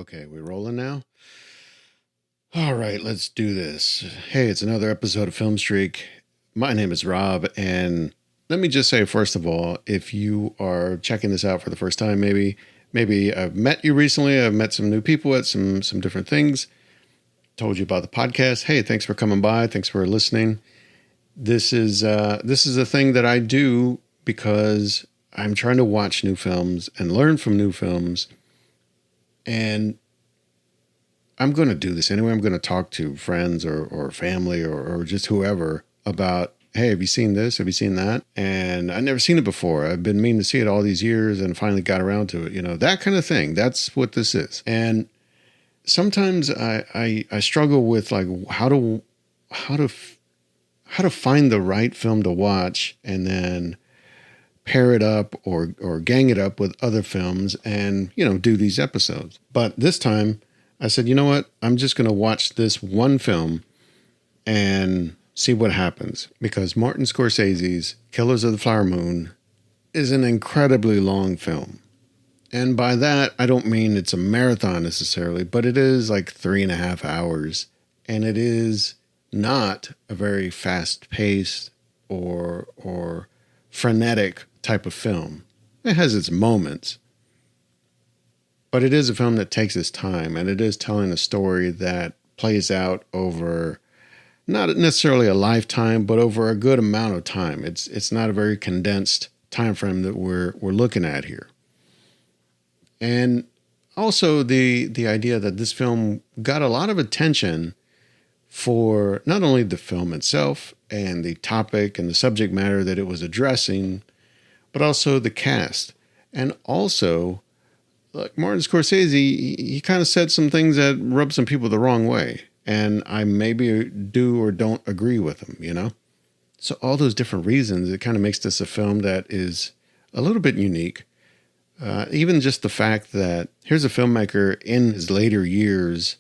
Okay, we rolling now? All right, let's do this. Hey, it's another episode of Film Streak. My name is Rob, and let me just say, first of all, if you are checking this out for the first time, maybe I've met you recently, I've met some new people at some different things, told you about the podcast. Hey, thanks for coming by, thanks for listening. This is a thing that I do because I'm trying to watch new films and learn from new films. And I'm going to do this anyway. I'm going to talk to friends or family or just whoever about, hey, have you seen this? Have you seen that? And I've never seen it before. I've been meaning to see it all these years and finally got around to it. You know, that kind of thing. That's what this is. And sometimes I struggle with like how to find the right film to watch and then pair it up or gang it up with other films and, do these episodes. But this time I said, you know what? I'm just going to watch this one film and see what happens, because Martin Scorcese's Killers of the Flower Moon is an incredibly long film. And by that, I don't mean it's a marathon necessarily, but it is like 3.5 hours. And it is not a very fast-paced or frenetic type of film. It has its moments. But it is a film that takes its time, and it is telling a story that plays out over not necessarily a lifetime, but over a good amount of time. It's not a very condensed time frame that we're looking at here. And also the idea that this film got a lot of attention for not only the film itself and the topic and the subject matter that it was addressing, but also the cast. And also, like Martin Scorsese, he kind of said some things that rubbed some people the wrong way. And I maybe do or don't agree with him, So all those different reasons, it kind of makes this a film that is a little bit unique. Even just the fact that here's a filmmaker in his later years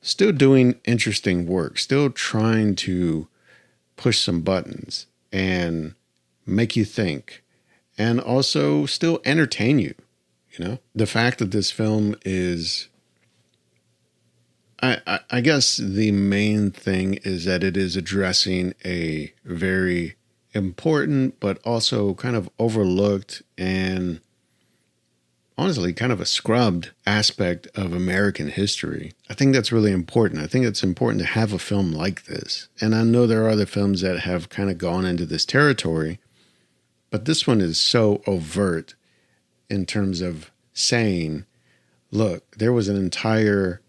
still doing interesting work, still trying to push some buttons and make you think, and also still entertain you. The fact that this film is, I guess the main thing is that it is addressing a very important, but also kind of overlooked and honestly kind of a scrubbed aspect of American history. I think that's really important. I think it's important to have a film like this. And I know there are other films that have kind of gone into this territory, but this one is so overt in terms of saying, look, there was an entire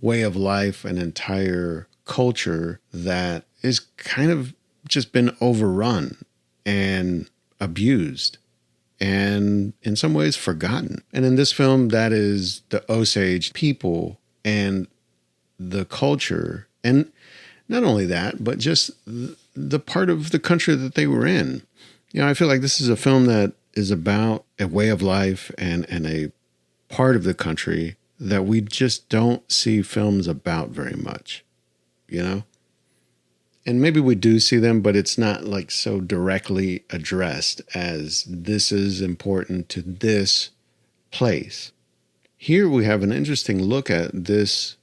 way of life, an entire culture that is kind of just been overrun and abused and in some ways forgotten. And in this film, that is the Osage people and the culture. And not only that, but just the part of the country that they were in. I feel like this is a film that is about a way of life and a part of the country that we just don't see films about very much, And maybe we do see them, but it's not like so directly addressed as this is important to this place. Here we have an interesting look at this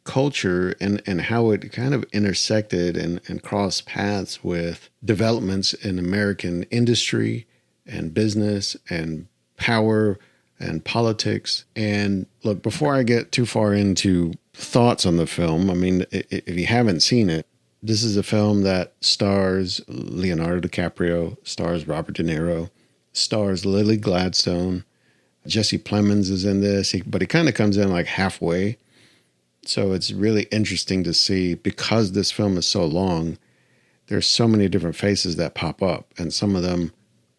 culture and how it kind of intersected and crossed paths with developments in American industry and business and power and politics. And look, before I get too far into thoughts on the film, I mean, if you haven't seen it, this is a film that stars Leonardo DiCaprio, stars Robert De Niro, stars Lily Gladstone. Jesse Plemons is in this, but he kind of comes in like halfway. So it's really interesting to see, because this film is so long, there's so many different faces that pop up, and some of them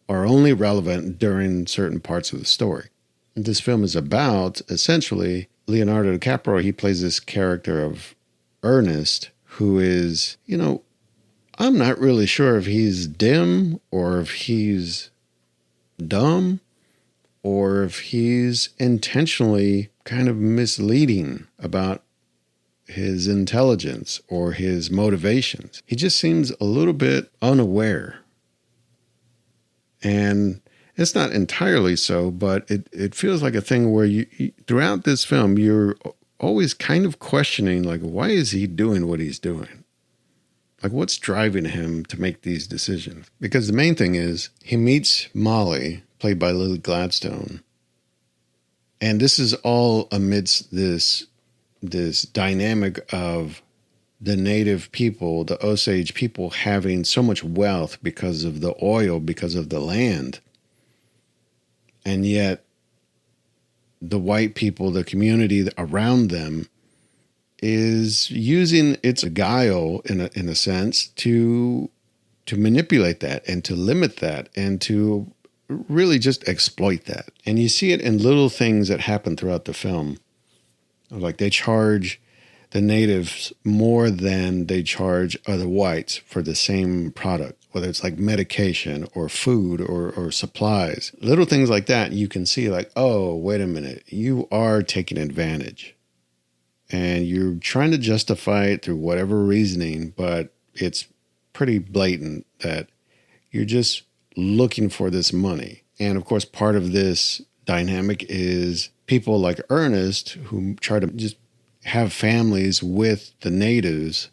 are only relevant during certain parts of the story. And this film is about, essentially, Leonardo DiCaprio. He plays this character of Ernest, who is, I'm not really sure if he's dim or if he's dumb or if he's intentionally kind of misleading about his intelligence or his motivations. He just seems a little bit unaware. And It's not entirely so, but it feels like a thing where throughout this film, you're always kind of questioning, like, why is he doing what he's doing? Like, what's driving him to make these decisions? Because the main thing is he meets Molly, played by Lily Gladstone. And this is all amidst this dynamic of the native people, the Osage people, having so much wealth because of the oil, because of the land. And yet the white people, the community around them, is using its guile in a sense to manipulate that and to limit that and to really just exploit that. And you see it in little things that happen throughout the film. Like they charge the natives more than they charge other whites for the same product, whether it's like medication or food or supplies. Little things like that, you can see like, oh, wait a minute, you are taking advantage. And you're trying to justify it through whatever reasoning, but it's pretty blatant that you're just looking for this money. And of course, part of this dynamic is people like Ernest who try to just have families with the natives,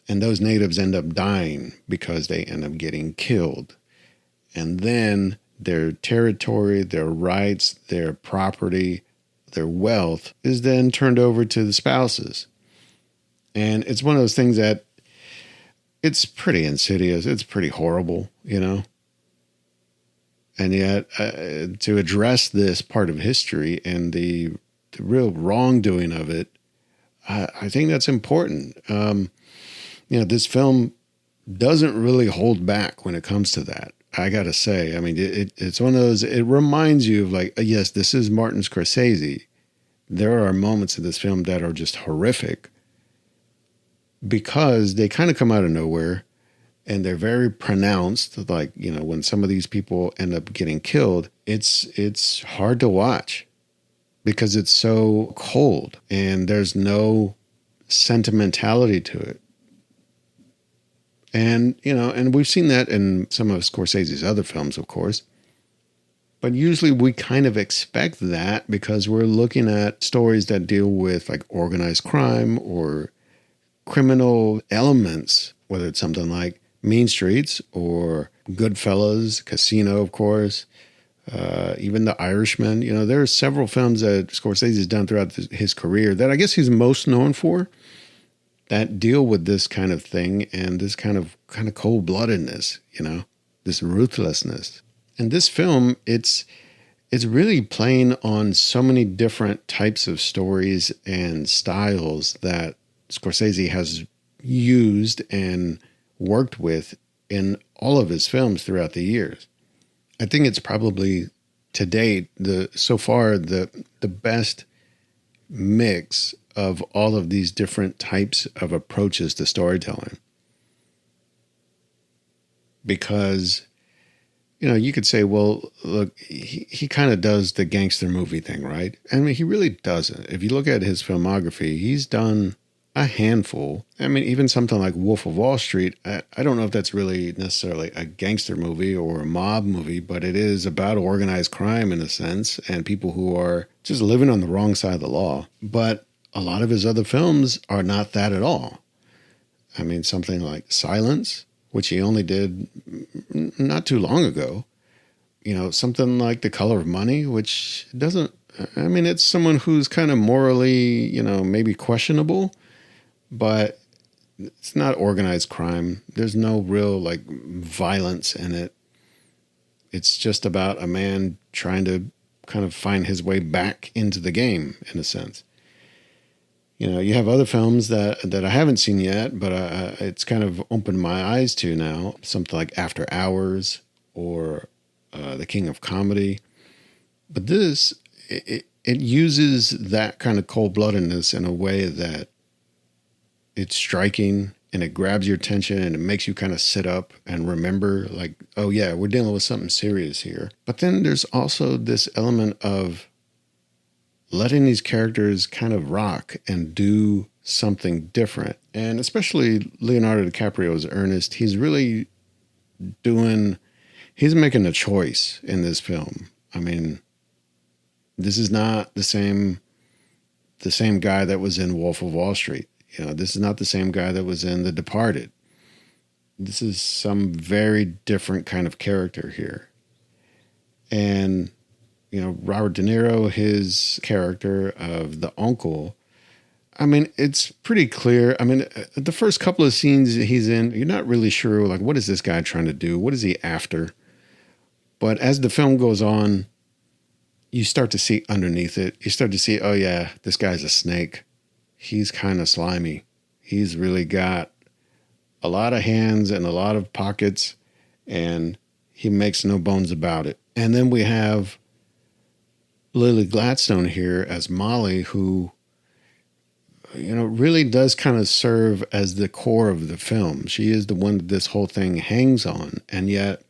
and those natives end up dying because they end up getting killed. And then their territory, their rights, their property, their wealth is then turned over to the spouses. And it's one of those things that it's pretty insidious. It's pretty horrible, you know? And yet to address this part of history and the real wrongdoing of it, I think that's important. This film doesn't really hold back when it comes to that. I got to say, I mean, it's one of those, it reminds you of like, yes, this is Martin Scorcese. There are moments in this film that are just horrific because they kind of come out of nowhere and they're very pronounced. Like, when some of these people end up getting killed, it's hard to watch because it's so cold and there's no sentimentality to it. And, and we've seen that in some of Scorsese's other films, of course. But usually we kind of expect that because we're looking at stories that deal with like organized crime or criminal elements, whether it's something like Mean Streets or Goodfellas, Casino, of course, even The Irishman. There are several films that Scorsese has done throughout his career that I guess he's most known for that deal with this kind of thing and this kind of cold-bloodedness, this ruthlessness. And this film, it's really playing on so many different types of stories and styles that Scorsese has used and worked with in all of his films throughout the years. I think it's probably to date so far the best mix of all of these different types of approaches to storytelling. Because, you could say, well, look, he kind of does the gangster movie thing, right? I mean, he really doesn't. If you look at his filmography, he's done a handful. I mean, even something like Wolf of Wall Street, I don't know if that's really necessarily a gangster movie or a mob movie, but it is about organized crime in a sense and people who are just living on the wrong side of the law. But a lot of his other films are not that at all. I mean, something like Silence, which he only did not too long ago. Something like The Color of Money, which doesn't, I mean, it's someone who's kind of morally, maybe questionable, but it's not organized crime. There's no real like violence in it. It's just about a man trying to kind of find his way back into the game in a sense. You have other films that I haven't seen yet, but it's kind of opened my eyes to now. Something like After Hours or The King of Comedy. But this, it uses that kind of cold-bloodedness in a way that it's striking and it grabs your attention and it makes you kind of sit up and remember like, oh yeah, we're dealing with something serious here. But then there's also this element of letting these characters kind of rock and do something different. And especially Leonardo DiCaprio as Ernest, he's really doing he's making a choice in this film. I mean, this is not the same guy that was in Wolf of Wall Street. This is not the same guy that was in The Departed. This is some very different kind of character here. And, Robert De Niro, his character of the uncle, I mean, it's pretty clear. I mean, the first couple of scenes he's in, you're not really sure, like, what is this guy trying to do? What is he after? But as the film goes on, you start to see underneath it. You start to see, oh yeah, this guy's a snake. He's kind of slimy. He's really got a lot of hands and a lot of pockets, and he makes no bones about it. And then we have Lily Gladstone here as Molly, who, really does kind of serve as the core of the film. She is the one that this whole thing hangs on, and yet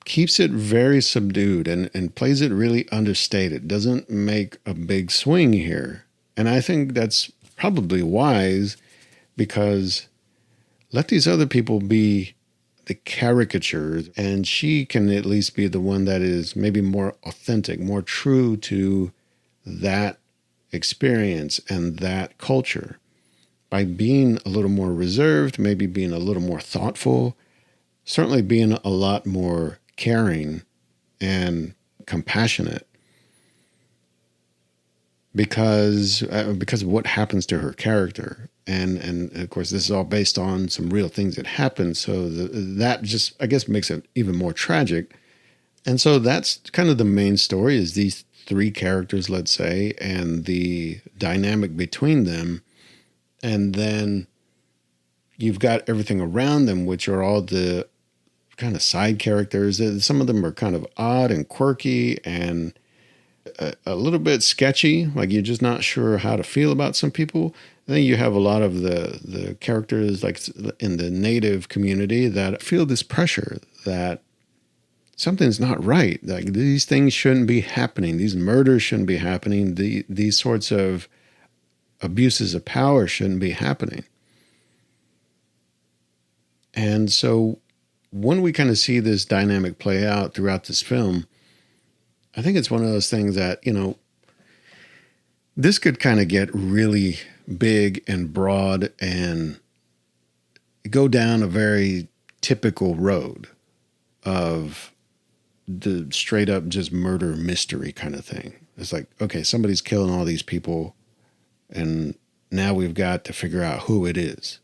keeps it very subdued and plays it really understated. Doesn't make a big swing here. And I think that's probably wise, because let these other people be the caricatures, and she can at least be the one that is maybe more authentic, more true to that experience and that culture, by being a little more reserved, maybe being a little more thoughtful, certainly being a lot more caring and compassionate, because of what happens to her character. And of course, this is all based on some real things that happened. So that just, I guess, makes it even more tragic. And so that's kind of the main story, is these three characters, let's say, and the dynamic between them. And then you've got everything around them, which are all the kind of side characters. Some of them are kind of odd and quirky and a little bit sketchy, like you're just not sure how to feel about some people. And then you have a lot of the characters, like in the native community, that feel this pressure that something's not right. Like, these things shouldn't be happening. These murders shouldn't be happening. These sorts of abuses of power shouldn't be happening. And so when we kind of see this dynamic play out throughout this film, I think it's one of those things that, this could kind of get really big and broad and go down a very typical road of the straight up just murder mystery kind of thing. It's like, okay, somebody's killing all these people, and now we've got to figure out who it is.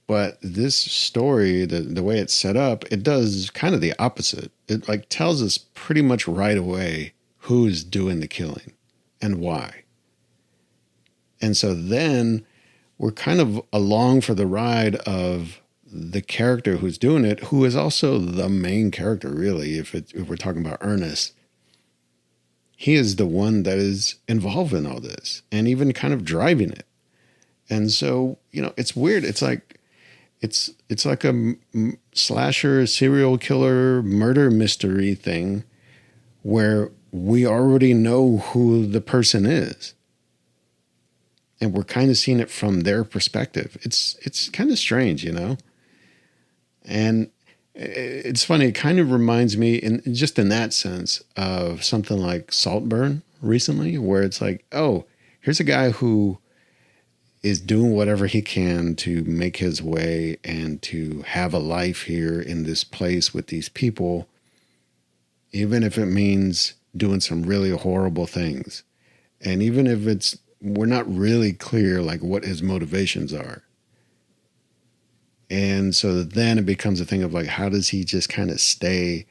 But this story, the way it's set up, it does kind of the opposite. It like tells us pretty much right away who's doing the killing and why. And so then we're kind of along for the ride of the character who's doing it, who is also the main character, really, if we're talking about Ernest. He is the one that is involved in all this and even kind of driving it. And so, it's weird. It's like a slasher, serial killer, murder mystery thing where we already know who the person is. And we're kind of seeing it from their perspective. It's kind of strange, And it's funny. It kind of reminds me, in that sense, of something like Saltburn recently, where it's like, oh, here's a guy who is doing whatever he can to make his way and to have a life here in this place with these people, even if it means doing some really horrible things. And even if we're not really clear, like, what his motivations are. And so then it becomes a thing of like, how does he just kind of stay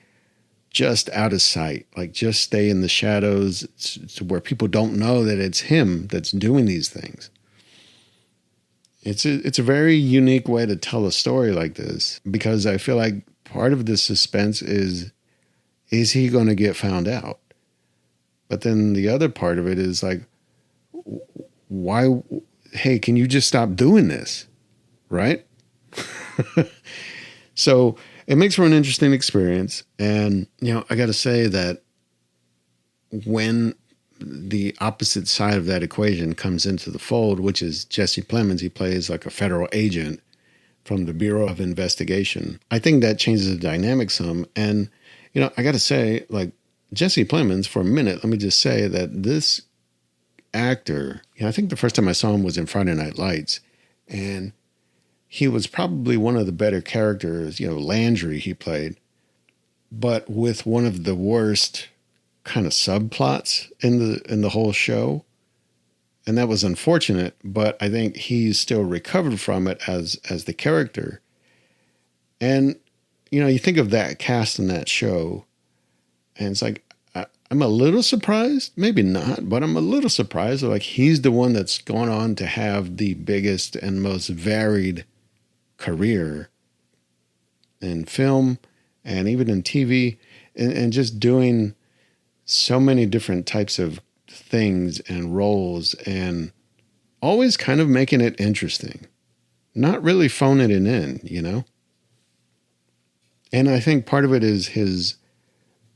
just out of sight, like just stay in the shadows to where people don't know that it's him that's doing these things. It's a very unique way to tell a story like this, because I feel like part of the suspense is he going to get found out? But then the other part of it is like, why, hey, can you just stop doing this? Right? So it makes for an interesting experience. And, I got to say that when the opposite side of that equation comes into the fold, which is Jesse Plemons, he plays like a federal agent from the Bureau of Investigation. I think that changes the dynamic some. And, I got to say, like, Jesse Plemons, for a minute, let me just say that this actor, I think the first time I saw him was in Friday Night Lights. And he was probably one of the better characters, Landry he played, but with one of the worst kind of subplots in the whole show. And that was unfortunate, but I think he's still recovered from it as the character. And, you think of that cast in that show, and it's like, I'm a little surprised, maybe not, but I'm a little surprised. Like, he's the one that's gone on to have the biggest and most varied career in film and even in TV, and just doing so many different types of things and roles, and always kind of making it interesting, not really phoning it in. And I think part of it is his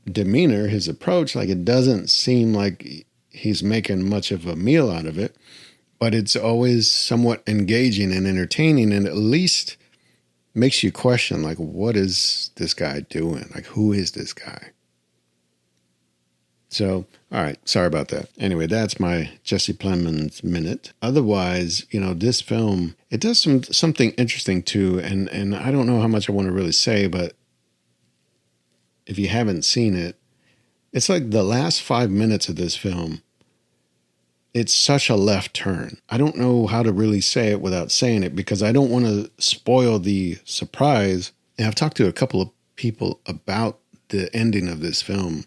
demeanor, his approach. Like, it doesn't seem like he's making much of a meal out of it, but it's always somewhat engaging and entertaining, and at least makes you question, like, what is this guy doing? Like, who is this guy? So, all right, sorry about that. Anyway, that's my Jesse Plemons minute. Otherwise, this film, it does something interesting too, and I don't know how much I want to really say, but if you haven't seen it, it's like the last 5 minutes of this film, it's such a left turn. I don't know how to really say it without saying it, because I don't want to spoil the surprise. And I've talked to a couple of people about the ending of this film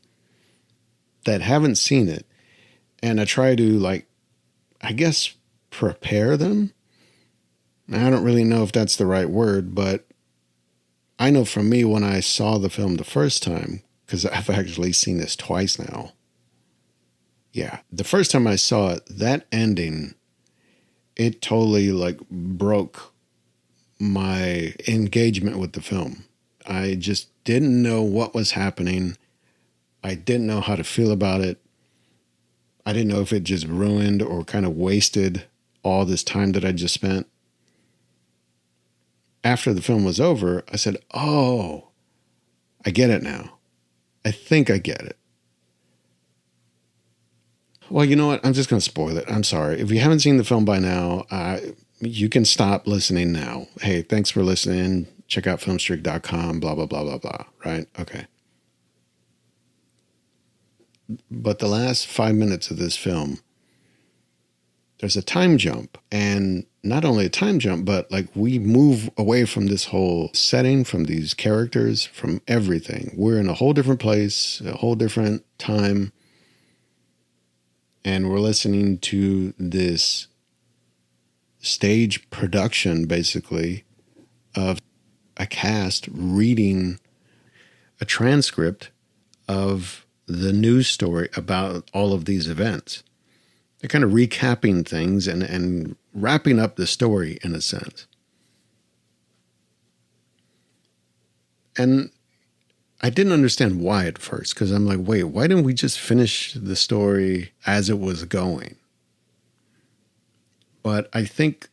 that haven't seen it. And I try to, prepare them. I don't really know if that's the right word, but I know for me, when I saw the film the first time, because I've actually seen this twice now. Yeah, the first time I saw it, that ending, it totally broke my engagement with the film. I just didn't know what was happening. I didn't know how to feel about it. I didn't know if it just ruined or kind of wasted all this time that I just spent. After the film was over, I said, oh, I get it now. I think I get it. Well, you know what? I'm just going to spoil it. I'm sorry. If you haven't seen the film by now, you can stop listening now. Hey, thanks for listening. Check out filmstreak.com, blah, blah, blah, blah, blah. Right? Okay. But the last 5 minutes of this film, there's a time jump. And not only a time jump, but we move away from this whole setting, from these characters, from everything. We're in a whole different place, a whole different time. And we're listening to this stage production, basically, of a cast reading a transcript of the news story about all of these events. They're kind of recapping things and wrapping up the story in a sense. And I didn't understand why at first, because I'm like, wait, why didn't we just finish the story as it was going? But I think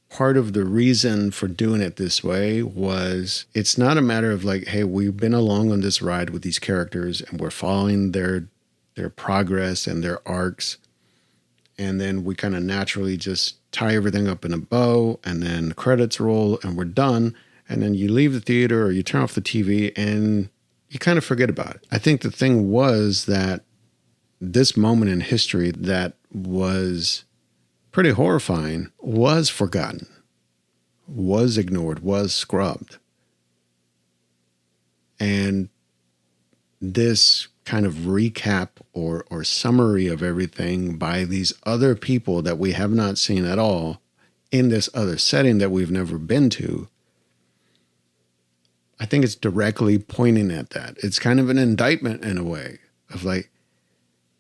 part of the reason for doing it this way was it's not a matter of hey, we've been along on this ride with these characters and we're following their progress and their arcs. And then we kind of naturally just tie everything up in a bow, and then credits roll and we're done. And then you leave the theater or you turn off the TV and you kind of forget about it. I think the thing was that this moment in history that was pretty horrifying was forgotten, was ignored, was scrubbed. And this kind of recap or summary of everything by these other people that we have not seen at all in this other setting that we've never been to, I think it's directly pointing at that. It's kind of an indictment in a way of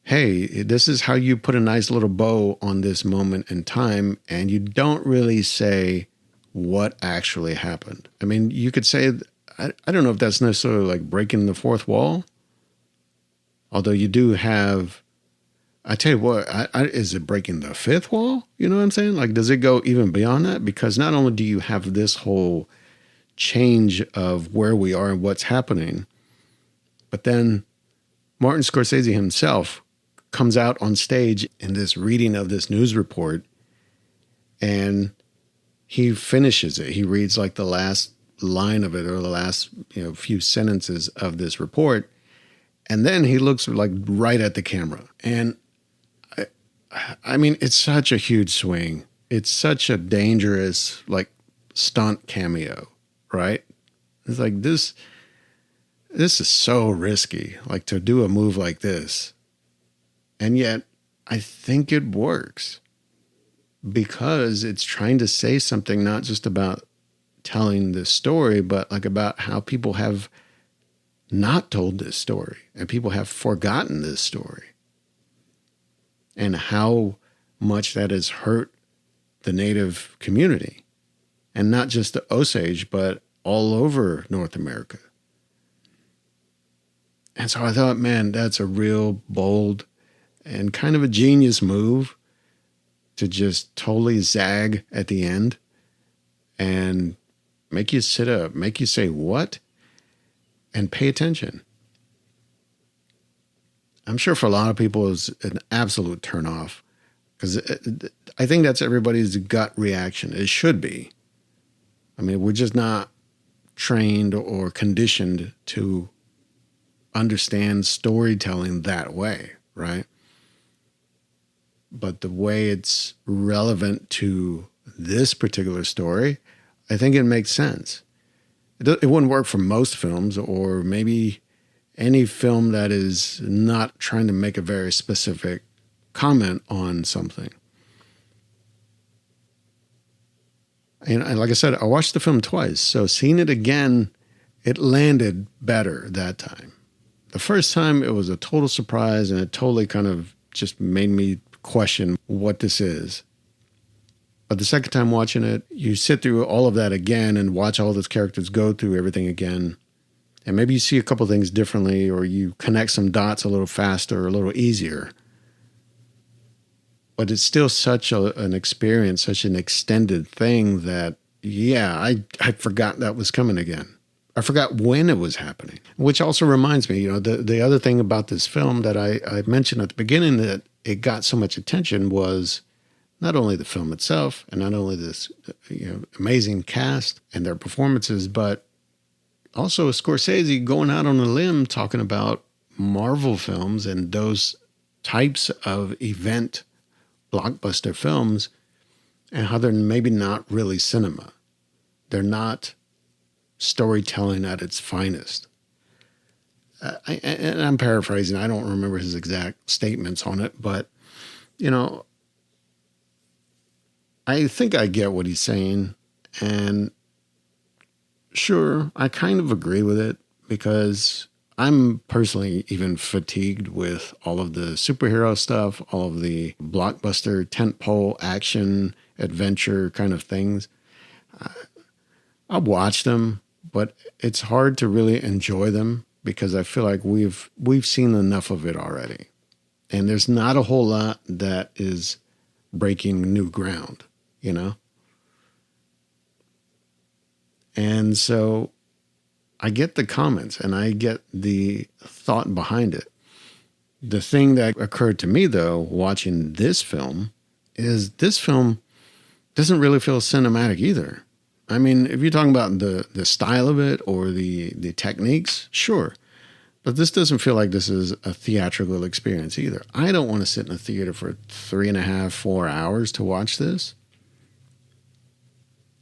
hey, this is how you put a nice little bow on this moment in time, and you don't really say what actually happened. I mean, you could say, I don't know if that's necessarily breaking the fourth wall, although you do have I tell you what, is it breaking the fifth wall? You know what I'm saying? Like, does it go even beyond that? Because not only do you have this whole change of where we are and what's happening, but then Martin Scorcese himself comes out on stage in this reading of this news report, and he finishes it. He reads like the last line of it, or the last few sentences of this report, and then he looks like right at the camera. And I mean, it's such a huge swing. It's such a dangerous, like, stunt cameo, right? It's like this is so risky, like, to do a move like this. And yet I think it works because it's trying to say something not just about telling this story, but like about how people have not told this story and people have forgotten this story, and how much that has hurt the Native community, and not just the Osage, but all over North America. And so I thought, man, that's a real bold and kind of a genius move to just totally zag at the end and make you sit up, make you say, what? And pay attention. I'm sure for a lot of people it's an absolute turnoff, because I think that's everybody's gut reaction. It should be. I mean, we're just not trained or conditioned to understand storytelling that way, right? But the way it's relevant to this particular story, I think it makes sense. It wouldn't work for most films, or maybe any film that is not trying to make a very specific comment on something. And like I said, I watched the film twice, so seeing it again, it landed better that time. The first time, it was a total surprise, and it totally kind of just made me question what this is. But the second time watching it, you sit through all of that again and watch all those characters go through everything again. And maybe you see a couple things differently, or you connect some dots a little faster, or a little easier. But it's still such an experience, such an extended thing that, yeah, I forgot that was coming again. I forgot when it was happening. Which also reminds me, the other thing about this film that I mentioned at the beginning that it got so much attention was not only the film itself, and not only this amazing cast and their performances, but also Scorsese going out on a limb talking about Marvel films and those types of event blockbuster films, and how they're maybe not really cinema. They're not storytelling at its finest. And I'm paraphrasing. I don't remember his exact statements on it, but, I think I get what he's saying. And sure, I kind of agree with it, because I'm personally even fatigued with all of the superhero stuff, all of the blockbuster, tentpole action, adventure kind of things. I'll watch them, but it's hard to really enjoy them, because I feel like we've seen enough of it already. And there's not a whole lot that is breaking new ground, And so I get the comments and I get the thought behind it. The thing that occurred to me, though, watching this film, is this film doesn't really feel cinematic either. I mean, if you're talking about the style of it or the techniques, sure. But this doesn't feel like this is a theatrical experience either. I don't want to sit in a theater for 3.5, 4 hours to watch this.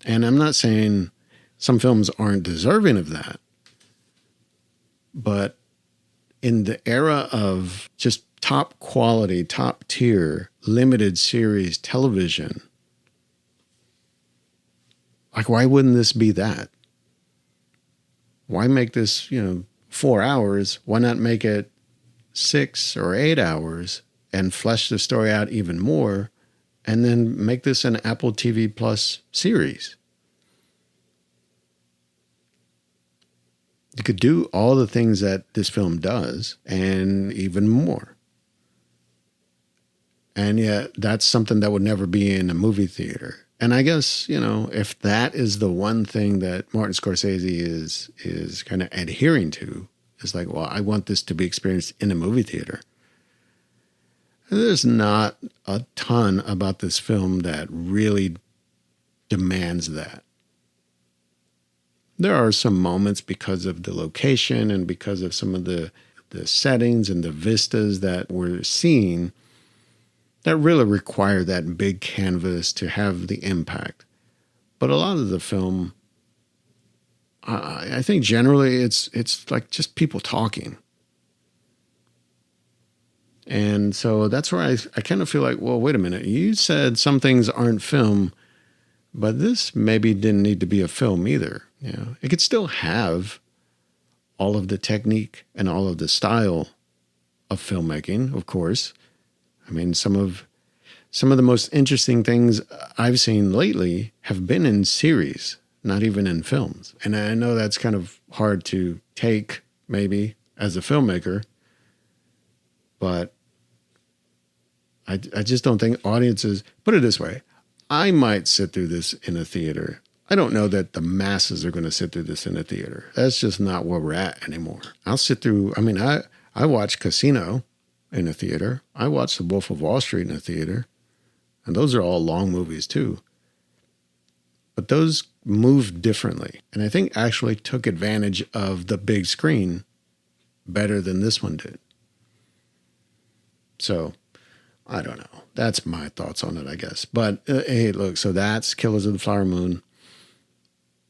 And I'm not saying some films aren't deserving of that. But in the era of just top quality, top tier, limited series television, like, why wouldn't this be that? Why make this, 4 hours? Why not make it 6 or 8 hours and flesh the story out even more, and then make this an Apple TV Plus series? You could do all the things that this film does and even more. And yet that's something that would never be in a movie theater. And I guess, if that is the one thing that Martin Scorcese is kind of adhering to, is like, well, I want this to be experienced in a movie theater. And there's not a ton about this film that really demands that. There are some moments because of the location and because of some of the settings and the vistas that we're seeing that really require that big canvas to have the impact. But a lot of the film, I think generally it's like just people talking. And so that's where I kind of feel like, well, wait a minute. You said some things aren't film, but this maybe didn't need to be a film either. It could still have all of the technique and all of the style of filmmaking, of course. I mean, some of the most interesting things I've seen lately have been in series, not even in films. And I know that's kind of hard to take, maybe, as a filmmaker, but I just don't think audiences, put it this way, I might sit through this in a theater. I don't know that the masses are going to sit through this in a theater. That's just not where we're at anymore. I'll sit through, I watched Casino in a theater. I watched The Wolf of Wall Street in a theater. And those are all long movies too. But those moved differently. And I think actually took advantage of the big screen better than this one did. So, I don't know. That's my thoughts on it, I guess. But hey, look, so that's Killers of the Flower Moon.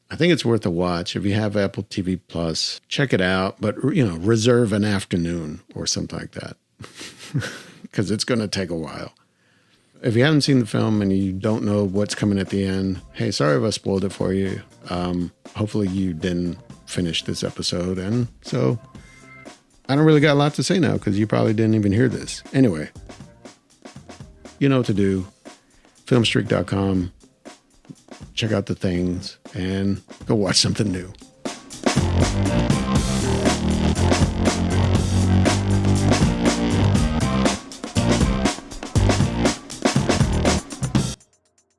I think it's worth a watch. If you have Apple TV Plus, check it out. But, reserve an afternoon or something like that. Because it's going to take a while. If you haven't seen the film and you don't know what's coming at the end, hey, sorry if I spoiled it for you. Hopefully you didn't finish this episode. And so I don't really got a lot to say now because you probably didn't even hear this. Anyway, you know what to do. Filmstreak.com. Check out the things and go watch something new.